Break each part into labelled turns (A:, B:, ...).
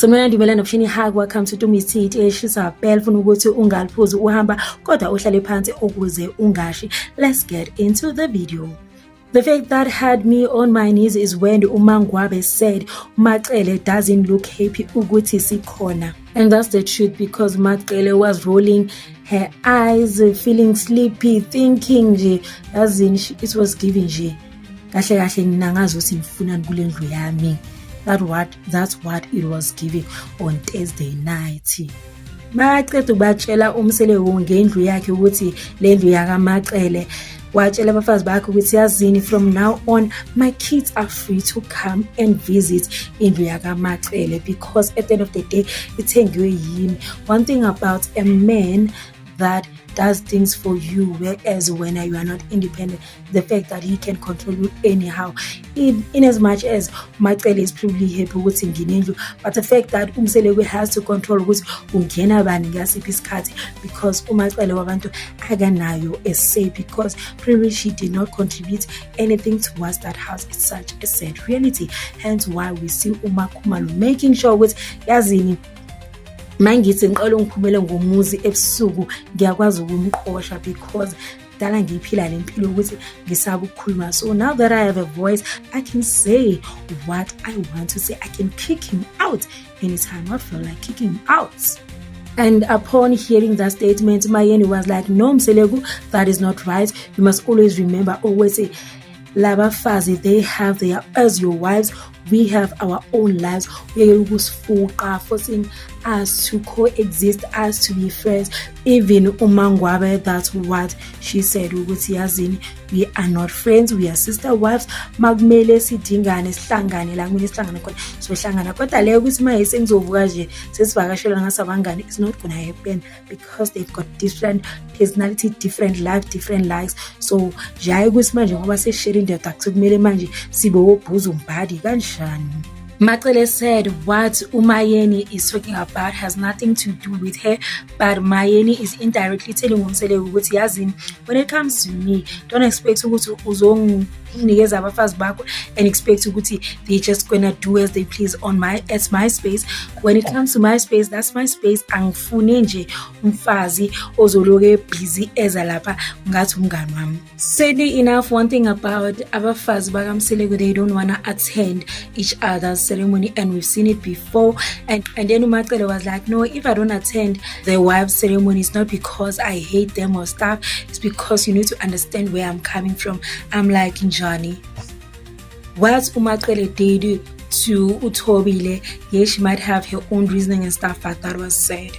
A: Mina Ndumela noPhini Hug, welcome to Tumisi Tea eshisa bell funa ukuthi ungaliphuzi uhamba kodwa uhlale phansi ukuze ungashi. Let's get into the video. The fact that had me on my knees is when uMaNgwabe said Macele doesn't look happy ukuthi sikhona. And that's the truth, because Macele was rolling her eyes, feeling sleepy, thinking nje yazini it was giving nje kahle kahle mina ngazi ukuthi ngifunani kule ndlu yami. That's what it was giving on Thursday night. Baqeda ubatshela uMseleku ngendlu yakhe ukuthi le ndlu yakaMacele. Watshela abafazi bakhe ukuthi yazini, from now on my kids are free to come and visit indlu yakaMacele, because at the end of the day ithengiwe yimi. One thing about a man that does things for you, whereas when you are not independent, the fact that he can control you anyhow, in as much as Macele is probably happy with nginendlu, but the fact that uMseleku has to control ukuthi ungena bani ngasiphi isikhathi, because uMacele wabantu akanayo a say, because probably she did not contribute anything towards that house. It's such a sad reality, hence why we see uMakhumalo making sure ukuthi yazini mangithi ngiqala ngiphumele ngomuzi ebusuku ngiyakwazi ukumqosha, because dala ngiphila lempilo ukuthi ngisaba ukukhuluma. So now that I have a voice, I can say what I want to say. I can kick him out anytime I feel like kicking him out. And upon hearing that statement, Mayeni was like, no Mseleku, that is not right. You must always remember, always say, labafazi, they have their, as your wives, we have our own lives. We are forcing us to coexist, us to be friends. Even uMaNgwabe, that's what she said. We are not friends, we are sister wives. Magmele sidingane sihlangane la kumele sihlangane khona so hlangana, kodwa leyo ukuthi maye sengizovuka nje sesivakashela ngasabangane, it's not gonna happen, because they've got different personality, different life, different likes. So jaye ukuthi manje ngoba seshare indoda akukumele manje sibe wobhuza umbhadi kanjani. Macele said what Umayeni is talking about has nothing to do with her, but Mayeni is indirectly telling uMseleku ukuthi yazini, when it comes to me, don't expect ukuthi uzonginikeza abafazi bakho and expect ukuthi they just gonna do as they please on my space. When it comes to my space, that's my space. Angifuni nje umfazi ozoloke busy eza lapha ngathi umngani wami. Sadly enough, one thing about abafazi bakaMseleku, they don't wanna attend each other's ceremony, and we've seen it before. And then uMacele was like, no, if I don't attend the wives' ceremony, it's not because I hate them or stuff, it's because you need to understand where I'm coming from. I'm like Njani. What uMacele did to uThobile, yes, she might have her own reasoning and stuff, but that was said.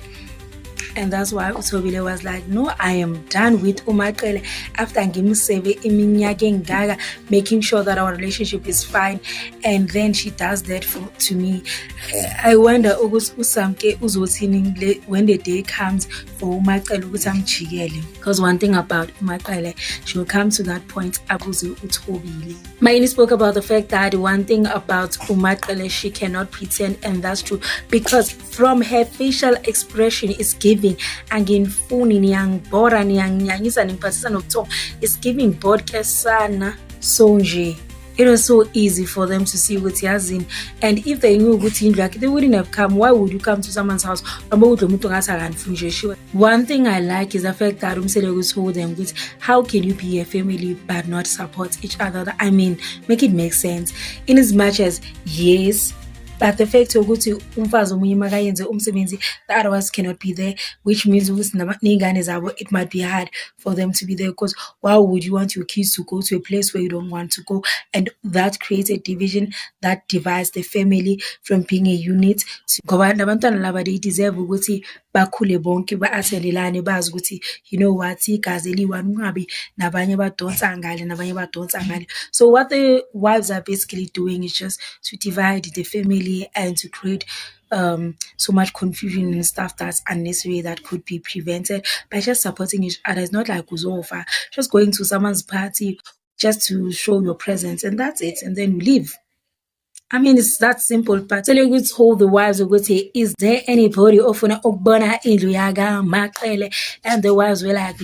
A: And that's why uThobile was like, no, I am done with uMacele after ngimuseve iminyaka engaka, making sure that our relationship is fine, and then she does that to me. I wonder uSamke uzothini when the day comes for uMacele ukuthi amjikele, because one thing about uMacele, she will come to that point abuze uThobile. Mayeni spoke about the fact that one thing about uMacele, she cannot pretend, and that's true, because from her facial expression is giving angifuni niyangibora niyangiyanyisa ningiphathisa nobuthongo, it's giving broadcast sana. So nje it was so easy for them to see ukuthi yazini, and if they knew ukuthi indlu yakhe, they wouldn't have come. Why would you come to someone's house? One thing I like is the fact that uMseleku told them ukuthi how can you be a family but not support each other? I mean, make it make sense, in as much as yes, but the fact ukuthi umfazi omunye makayenze umsebenzi, the other ones cannot be there, which means it might be hard for them to be there, because why would you want your kids to go to a place where you don't want to go? And that creates a division that divides the family from being a unit. Ngoba labantwana laba, they deserve ukuthi bakhule bonke ba-athelelane, bazi ukuthi you know what, igazi eliyi-one, ungabi nabanye badonsa ngale nabanye badonsa ngale. So what the wives are basically doing is just to divide the family and to create so much confusion and stuff that's unnecessary, that could be prevented by just supporting each other. It's not like Uzofa, just going to someone's party just to show your presence, and that's it, and then you leave. I mean, it's that simple. But tell you told the wives of say, is there anybody ofuna ukubona indlu yakaMacele? And the wives were like,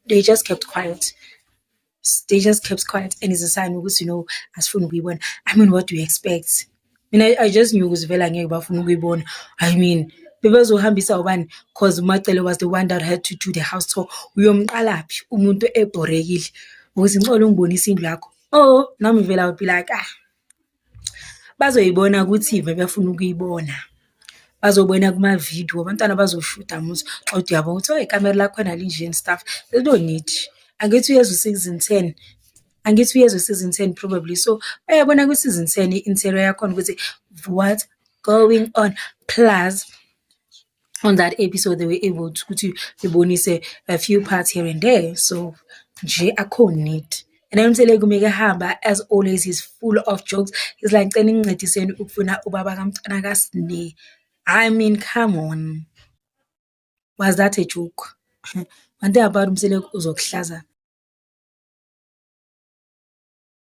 A: they just kept quiet. They just kept quiet, and it's a sign of, you know, as from we went. I mean, what do you expect? Mina I just knew ukuthi vele angeke bafuna ukuyibona. I mean, bebezohambisa ubani cause uMacele was the one that had to do the house tour. Uyomqalaphi umuntu ebhorekile ukuthi ngicela ungibonise indlu yakho. Oh, nami vele I would be like, bazoyibona ku-TV befuna ukuyibona. Bazobona kuma-video, abantwana bazoshuda muthi xa uthi uyabona ukuthi, oh, ikamera lakhona linje and stuff. They don't need. Angithi uyezwa u-season 10. Angithi uyezwa u-season 10 probably. So bayabona ku-season 10 i-interior yakhona ukuthi what going on. Plus on that episode they were able to ukuthi bebonise a few parts here and there. So nje akho need. And then Msele kumeke hamba, as always, he's full of jokes. He's like, "Cela ngincediseni ukufuna ubaba kaMntwana kaSne." I mean, come on. Was that a joke? One thing about Msele uzokuhlaza.